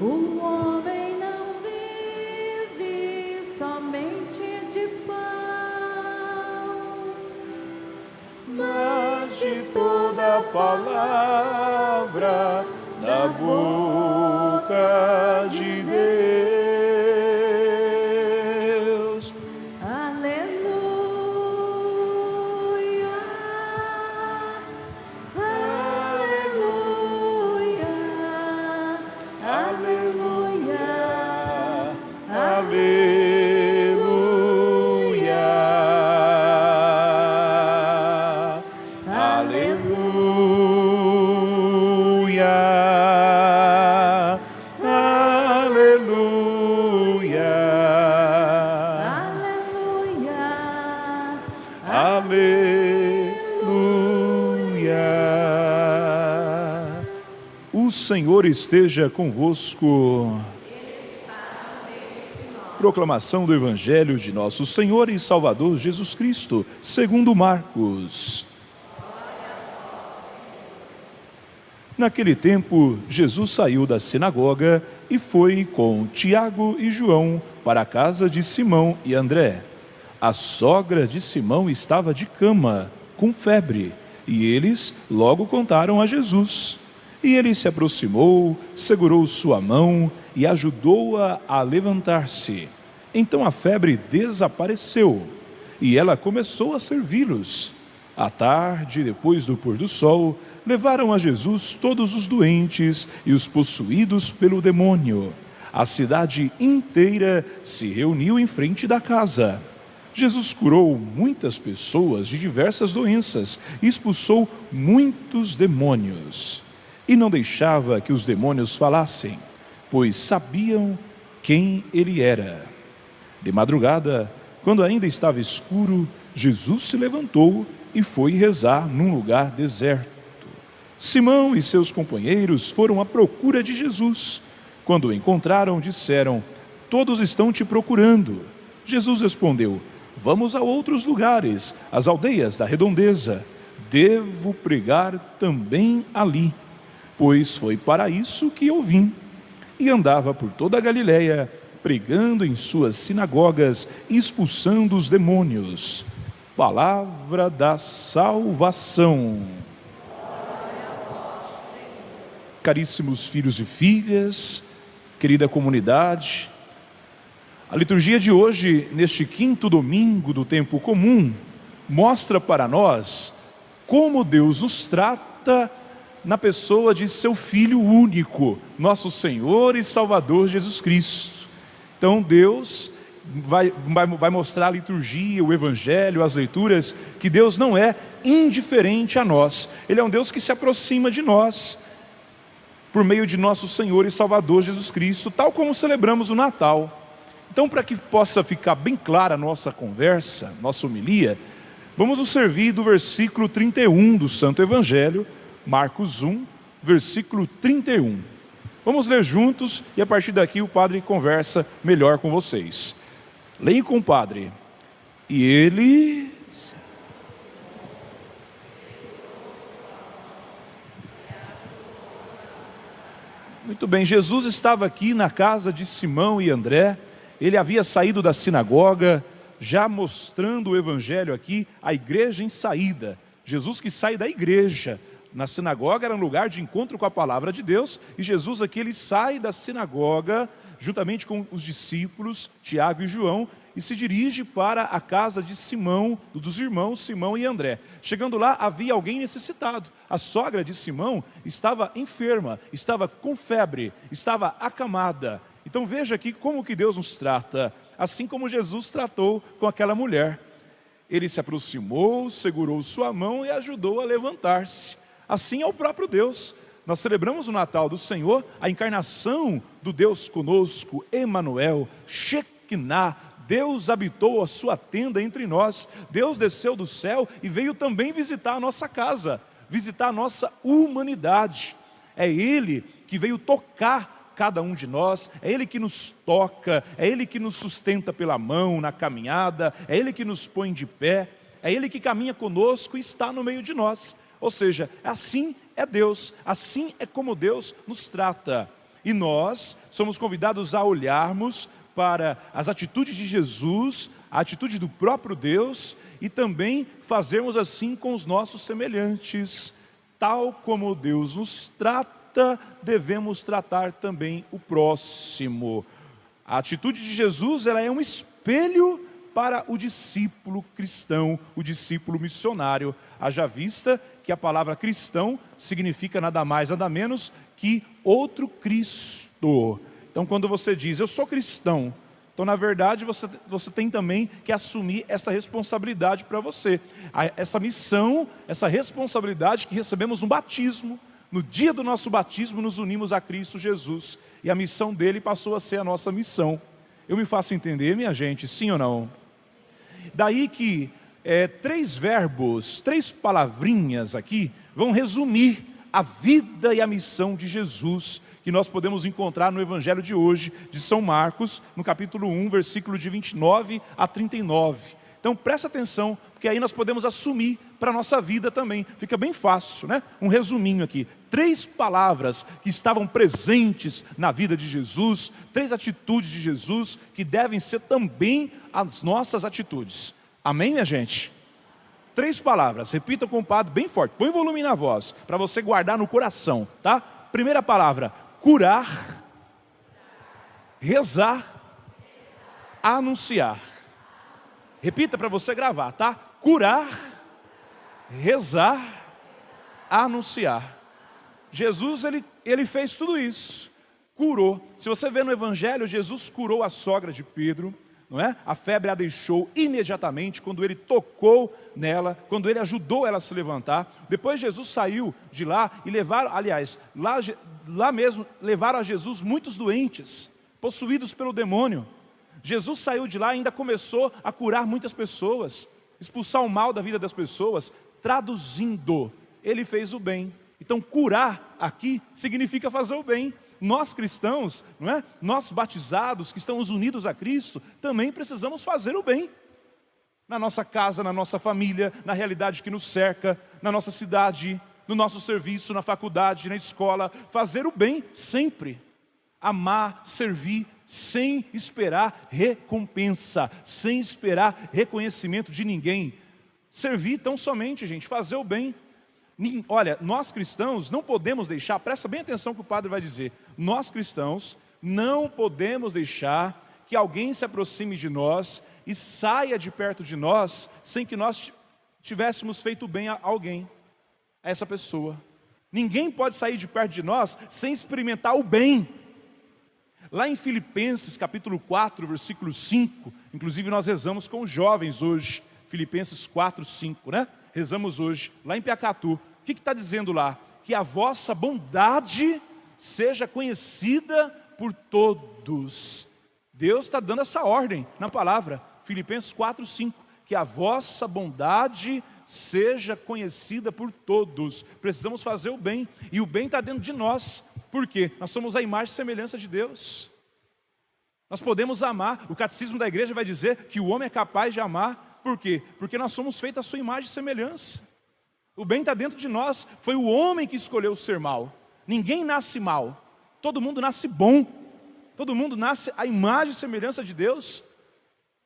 O homem não vive somente de pão, mas de toda palavra da boca de Deus. aleluia, aleluia, aleluia, Aleluia. O Senhor esteja convosco. Proclamação do Evangelho de nosso Senhor e Salvador Jesus Cristo, segundo Marcos. Naquele tempo, Jesus saiu da sinagoga e foi com Tiago e João para a casa de Simão e André. A sogra de Simão estava de cama, com febre, e eles logo contaram a Jesus. E ele se aproximou, segurou sua mão e ajudou-a a levantar-se. Então a febre desapareceu, e ela começou a servi-los. À tarde, depois do pôr do sol, levaram a Jesus todos os doentes e os possuídos pelo demônio. A cidade inteira se reuniu em frente da casa. Jesus curou muitas pessoas de diversas doenças e expulsou muitos demônios. E não deixava que os demônios falassem, pois sabiam quem ele era. De madrugada, quando ainda estava escuro, Jesus se levantou e foi rezar num lugar deserto. Simão e seus companheiros foram à procura de Jesus. Quando o encontraram, disseram: "Todos estão te procurando." Jesus respondeu: "Vamos a outros lugares, às aldeias da redondeza. Devo pregar também ali, pois foi para isso que eu vim." E andava por toda a Galiléia, pregando em suas sinagogas e expulsando os demônios. Palavra da salvação. Caríssimos filhos e filhas, querida comunidade, a liturgia de hoje, neste quinto domingo do tempo comum, mostra para nós como Deus nos trata na pessoa de seu Filho único, nosso Senhor e Salvador Jesus Cristo. Então Deus vai mostrar a liturgia, o Evangelho, as leituras, que Deus não é indiferente a nós. Ele é um Deus que se aproxima de nós, por meio de nosso Senhor e Salvador Jesus Cristo, tal como celebramos o Natal. Então, para que possa ficar bem clara a nossa conversa, nossa homilia, vamos nos servir do versículo 31 do Santo Evangelho, Marcos 1, versículo 31. Vamos ler juntos e a partir daqui o padre conversa melhor com vocês. Leia com o padre. E ele... Muito bem, Jesus estava aqui na casa de Simão e André. Ele havia saído da sinagoga, já mostrando o Evangelho aqui, a igreja em saída. Jesus que sai da igreja. Na sinagoga era um lugar de encontro com a palavra de Deus, e Jesus aqui ele sai da sinagoga, juntamente com os discípulos, Tiago e João, e se dirige para a casa de Simão, dos irmãos Simão e André. Chegando lá, havia alguém necessitado. A sogra de Simão estava enferma, estava com febre, estava acamada. Então veja aqui como que Deus nos trata, assim como Jesus tratou com aquela mulher. Ele se aproximou, segurou sua mão e ajudou a levantar-se. Assim é o próprio Deus. Nós celebramos o Natal do Senhor, a encarnação do Deus conosco, Emanuel, Shekinah. Deus habitou a sua tenda entre nós. Deus desceu do céu e veio também visitar a nossa casa, visitar a nossa humanidade. É Ele que veio tocar cada um de nós, é Ele que nos toca, é Ele que nos sustenta pela mão na caminhada, é Ele que nos põe de pé, é Ele que caminha conosco e está no meio de nós. Ou seja, assim é Deus, assim é como Deus nos trata. E nós somos convidados a olharmos para as atitudes de Jesus, a atitude do próprio Deus, e também fazermos assim com os nossos semelhantes. Tal como Deus nos trata, devemos tratar também o próximo. A atitude de Jesus, ela é um espelho para o discípulo cristão, o discípulo missionário. Haja vista que a palavra cristão significa nada mais, nada menos que outro Cristo. Então, quando você diz, eu sou cristão, então, na verdade, você tem também que assumir essa responsabilidade para você. Essa missão, essa responsabilidade que recebemos no batismo. No dia do nosso batismo, nos unimos a Cristo Jesus. E a missão dele passou a ser a nossa missão. Eu me faço entender, minha gente, sim ou não? Daí que 3 verbos, 3 palavrinhas aqui, vão resumir a vida e a missão de Jesus, que nós podemos encontrar no Evangelho de hoje, de São Marcos, no capítulo 1, versículo de 29 a 39. Então presta atenção, porque aí nós podemos assumir para a nossa vida também. Fica bem fácil, né? Um resuminho aqui. 3 palavras que estavam presentes na vida de Jesus, 3 atitudes de Jesus, que devem ser também as nossas atitudes. Amém, minha gente? 3 palavras, repita com o padre bem forte. Põe volume na voz, para você guardar no coração, tá? Primeira palavra, curar, rezar, anunciar. Repita para você gravar, tá? Curar, rezar, anunciar. Jesus, ele fez tudo isso. Curou. Se você vê no Evangelho, Jesus curou a sogra de Pedro, não é? A febre a deixou imediatamente quando ele tocou nela, quando ele ajudou ela a se levantar. Depois Jesus saiu de lá e levaram, aliás, lá mesmo, levaram a Jesus muitos doentes, possuídos pelo demônio. Jesus saiu de lá e ainda começou a curar muitas pessoas, expulsar o mal da vida das pessoas. Traduzindo, ele fez o bem. Então curar aqui significa fazer o bem. Nós cristãos, não é? Nós batizados que estamos unidos a Cristo, também precisamos fazer o bem. Na nossa casa, na nossa família, na realidade que nos cerca, na nossa cidade, no nosso serviço, na faculdade, na escola. Fazer o bem sempre. Amar, servir, sem esperar recompensa, sem esperar reconhecimento de ninguém. Servir tão somente, gente, fazer o bem. Olha, nós cristãos não podemos deixar, presta bem atenção que o padre vai dizer, nós cristãos não podemos deixar que alguém se aproxime de nós e saia de perto de nós sem que nós tivéssemos feito bem a alguém, a essa pessoa. Ninguém pode sair de perto de nós sem experimentar o bem. Lá em Filipenses capítulo 4, versículo 5, inclusive nós rezamos com os jovens hoje, Filipenses 4, 5, né? Rezamos hoje, lá em Piacatu. O que está dizendo lá? Que a vossa bondade seja conhecida por todos. Deus está dando essa ordem na palavra, Filipenses 4, 5. Que a vossa bondade seja conhecida por todos. Precisamos fazer o bem, e o bem está dentro de nós. Por quê? Nós somos a imagem e semelhança de Deus. Nós podemos amar. O catecismo da igreja vai dizer que o homem é capaz de amar. Por quê? Porque nós somos feitos à sua imagem e semelhança. O bem está dentro de nós. Foi o homem que escolheu ser mal. Ninguém nasce mal. Todo mundo nasce bom. Todo mundo nasce à imagem e semelhança de Deus.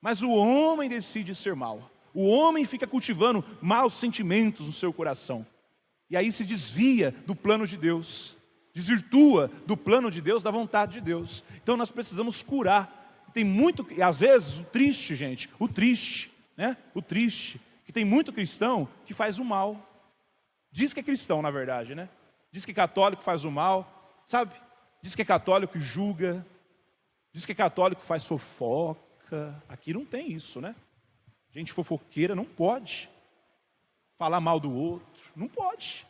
Mas o homem decide ser mal. O homem fica cultivando maus sentimentos no seu coração. E aí se desvia do plano de Deus. Desvirtua do plano de Deus, da vontade de Deus. Então nós precisamos curar. Tem muito, e às vezes o triste, gente, o triste, que tem muito cristão que faz o mal. Diz que é cristão, na verdade, né? Diz que é católico, faz o mal, sabe? Diz que é católico e julga. Diz que é católico, faz fofoca. Aqui não tem isso, né? Gente fofoqueira não pode falar mal do outro, não pode.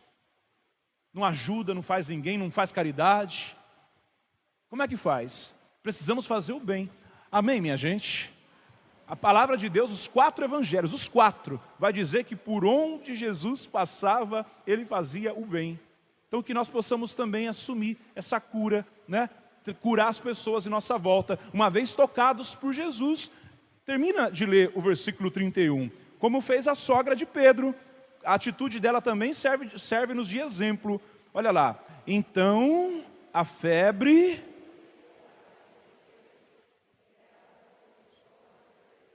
Não ajuda, não faz ninguém, não faz caridade. Como é que faz? Precisamos fazer o bem. Amém, minha gente? A palavra de Deus, os 4 evangelhos, os 4, vai dizer que por onde Jesus passava, ele fazia o bem. Então que nós possamos também assumir essa cura, né? Curar as pessoas em nossa volta, uma vez tocados por Jesus. Termina de ler o versículo 31. Como fez a sogra de Pedro, a atitude dela também serve-nos de exemplo. Olha lá. Então a febre.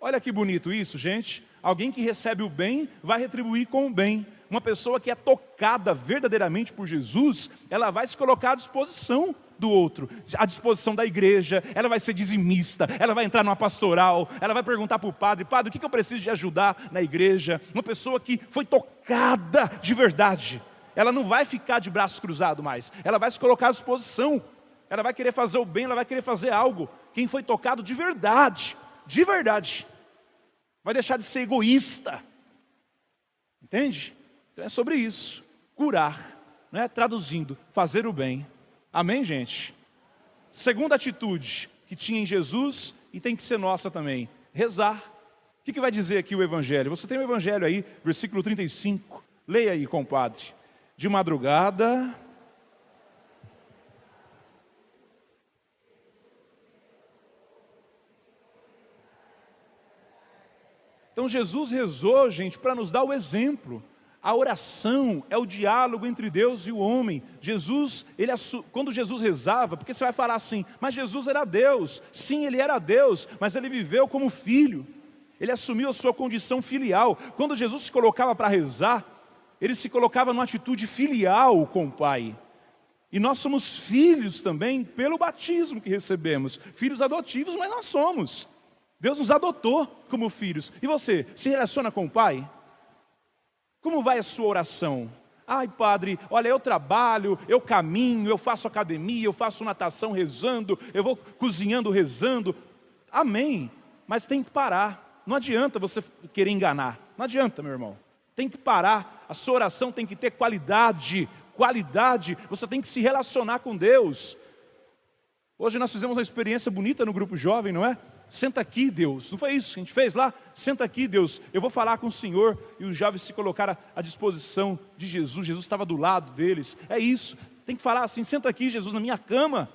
Olha que bonito isso, gente. Alguém que recebe o bem vai retribuir com o bem. Uma pessoa que é tocada verdadeiramente por Jesus, ela vai se colocar à disposição do outro, à disposição da igreja, ela vai ser dizimista, ela vai entrar numa pastoral, ela vai perguntar para o padre, o que eu preciso de ajudar na igreja? Uma pessoa que foi tocada de verdade, ela não vai ficar de braços cruzados mais, ela vai se colocar à disposição, ela vai querer fazer o bem, ela vai querer fazer algo. Quem foi tocado de verdade, vai deixar de ser egoísta, entende? Então é sobre isso, curar, né? Traduzindo, fazer o bem. Amém, gente? Segunda atitude que tinha em Jesus e tem que ser nossa também, rezar. O que vai dizer aqui o Evangelho? Você tem o Evangelho aí, versículo 35, leia aí, compadre. De madrugada, então Jesus rezou, gente, para nos dar o exemplo. A oração é o diálogo entre Deus e o homem. Quando Jesus rezava, porque você vai falar assim, mas Jesus era Deus. Sim, Ele era Deus, mas Ele viveu como filho. Ele assumiu a sua condição filial. Quando Jesus se colocava para rezar, Ele se colocava numa atitude filial com o Pai. E nós somos filhos também pelo batismo que recebemos. Filhos adotivos, mas nós somos. Deus nos adotou como filhos. E você, se relaciona com o Pai? Como vai a sua oração? Ai, padre, olha, eu trabalho, eu caminho, eu faço academia, eu faço natação rezando, eu vou cozinhando rezando. Amém, mas tem que parar. Não adianta você querer enganar. Não adianta, meu irmão. Tem que parar. A sua oração tem que ter qualidade. Você tem que se relacionar com Deus. Hoje nós fizemos uma experiência bonita no grupo jovem, não é? Senta aqui, Deus. Não foi isso que a gente fez lá? Senta aqui, Deus. Eu vou falar com o Senhor. E os jovens se colocaram à disposição de Jesus. Jesus estava do lado deles. É isso. Tem que falar assim, senta aqui, Jesus, na minha cama.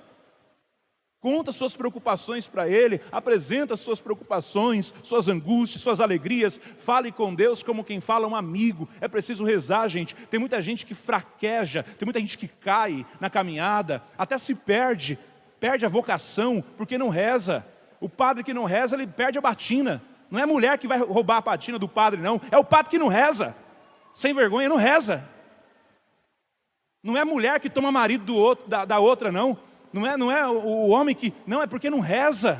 Conta suas preocupações para Ele. Apresenta suas preocupações, suas angústias, suas alegrias. Fale com Deus como quem fala a um amigo. É preciso rezar, gente. Tem muita gente que fraqueja. Tem muita gente que cai na caminhada. Até se perde a vocação porque não reza. O padre que não reza, ele perde a batina. Não é a mulher que vai roubar a batina do padre, não. É o padre que não reza. Sem vergonha, não reza. Não é a mulher que toma marido do outro, da outra, não. Não é o homem que... Não, é porque não reza.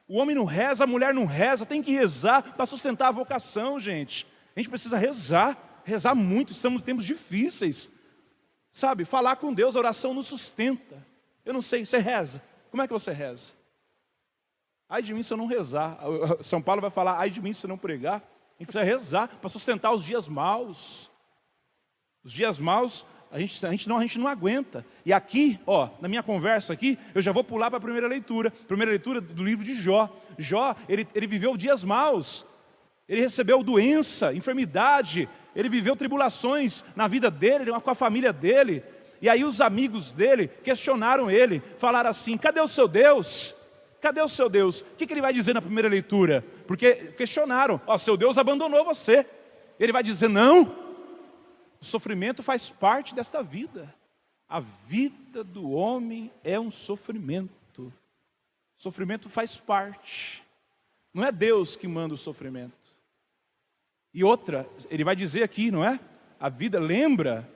O homem não reza, a mulher não reza. Tem que rezar para sustentar a vocação, gente. A gente precisa rezar muito. Estamos em tempos difíceis. Sabe, falar com Deus, a oração nos sustenta. Eu não sei, você reza. Como é que você reza? Ai de mim se eu não rezar. São Paulo vai falar, ai de mim se eu não pregar. A gente precisa rezar para sustentar os dias maus. Os dias maus, a gente não aguenta. E aqui, na minha conversa aqui, eu já vou pular para a primeira leitura. Primeira leitura do livro de Jó. Jó, ele viveu dias maus. Ele recebeu doença, enfermidade. Ele viveu tribulações na vida dele, com a família dele. E aí os amigos dele questionaram ele. Falaram assim, cadê o seu Deus? Cadê o seu Deus? O que ele vai dizer na primeira leitura? Porque questionaram, seu Deus abandonou você. Ele vai dizer, não, o sofrimento faz parte desta vida. A vida do homem é um sofrimento. O sofrimento faz parte. Não é Deus que manda o sofrimento. E outra, ele vai dizer aqui, não é? A vida, lembra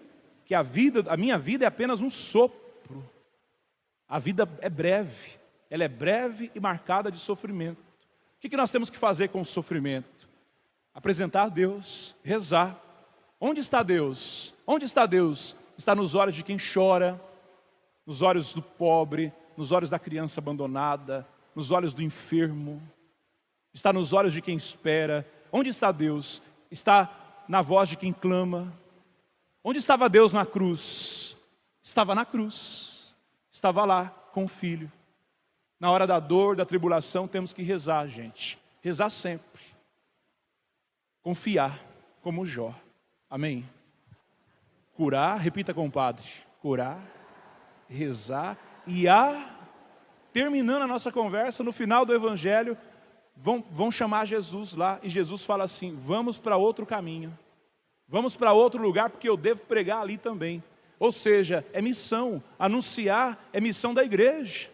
que a minha vida é apenas um sopro. A vida é breve. Ela é breve e marcada de sofrimento. O que nós temos que fazer com o sofrimento? Apresentar a Deus, rezar. Onde está Deus? Onde está Deus? Está nos olhos de quem chora, nos olhos do pobre, nos olhos da criança abandonada, nos olhos do enfermo. Está nos olhos de quem espera. Onde está Deus? Está na voz de quem clama. Onde estava Deus na cruz? Estava na cruz. Estava lá com o Filho. Na hora da dor, da tribulação, temos que rezar, gente. Rezar sempre. Confiar, como Jó. Amém? Curar, repita, compadre. Curar, rezar e terminando a nossa conversa, no final do Evangelho, vão chamar Jesus lá. E Jesus fala assim, vamos para outro caminho. Vamos para outro lugar, porque eu devo pregar ali também. Ou seja, é missão. Anunciar é missão da igreja.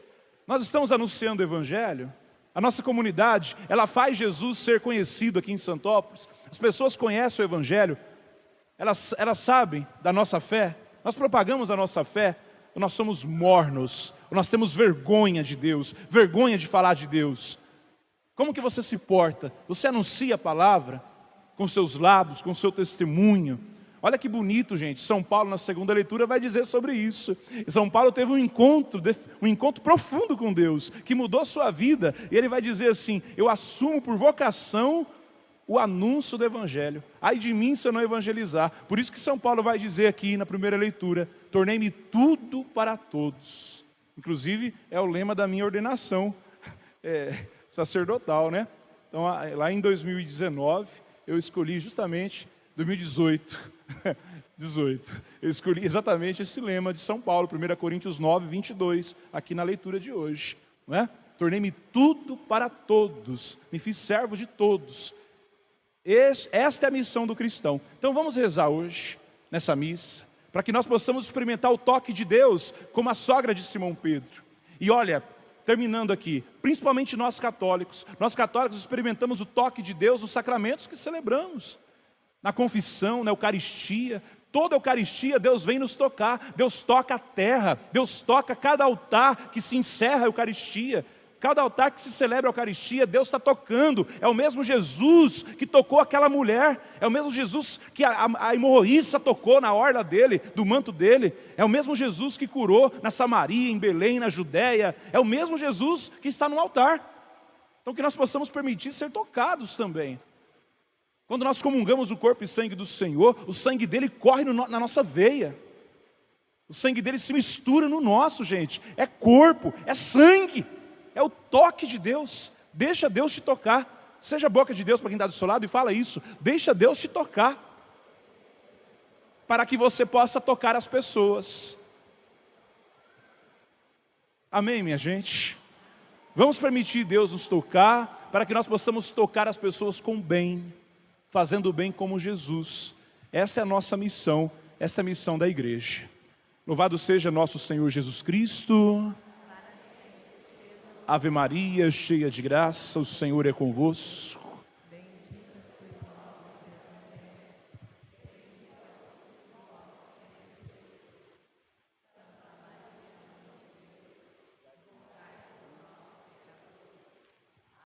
Nós estamos anunciando o Evangelho. A nossa comunidade, ela faz Jesus ser conhecido aqui em Santópolis. As pessoas conhecem o Evangelho. Elas sabem da nossa fé. Nós propagamos a nossa fé. Nós somos mornos. Nós temos vergonha de Deus. Vergonha de falar de Deus. Como que você se porta? Você anuncia a palavra com seus lábios, com seu testemunho. Olha que bonito, gente. São Paulo, na segunda leitura, vai dizer sobre isso. São Paulo teve um encontro profundo com Deus, que mudou sua vida. E ele vai dizer assim: eu assumo por vocação o anúncio do Evangelho. Ai de mim se eu não evangelizar. Por isso que São Paulo vai dizer aqui na primeira leitura: tornei-me tudo para todos. Inclusive, é o lema da minha ordenação sacerdotal, né? Então, lá em 2019, eu escolhi justamente 2018, 18. Eu escolhi exatamente esse lema de São Paulo, 1 Coríntios 9, 22, aqui na leitura de hoje. Não é? Tornei-me tudo para todos, me fiz servo de todos. Esta é a missão do cristão. Então vamos rezar hoje, nessa missa, para que nós possamos experimentar o toque de Deus, como a sogra de Simão Pedro. E olha, terminando aqui, principalmente nós católicos experimentamos o toque de Deus nos sacramentos que celebramos. Na confissão, na Eucaristia, toda a Eucaristia Deus vem nos tocar, Deus toca a terra, Deus toca cada altar que se encerra a Eucaristia, cada altar que se celebra a Eucaristia, Deus está tocando. É o mesmo Jesus que tocou aquela mulher, é o mesmo Jesus que a hemorroíça tocou na orla dele, do manto dele, é o mesmo Jesus que curou na Samaria, em Belém, na Judéia, é o mesmo Jesus que está no altar. Então que nós possamos permitir ser tocados também. Quando nós comungamos o corpo e sangue do Senhor, o sangue dele corre na nossa veia. O sangue dele se mistura no nosso, gente. É corpo, é sangue, é o toque de Deus. Deixa Deus te tocar. Seja a boca de Deus para quem está do seu lado e fala isso. Deixa Deus te tocar, para que você possa tocar as pessoas. Amém, minha gente? Vamos permitir Deus nos tocar, para que nós possamos tocar as pessoas com bem, fazendo o bem como Jesus. Essa é a nossa missão, essa é a missão da igreja. Louvado seja nosso Senhor Jesus Cristo. Ave Maria, cheia de graça, o Senhor é convosco.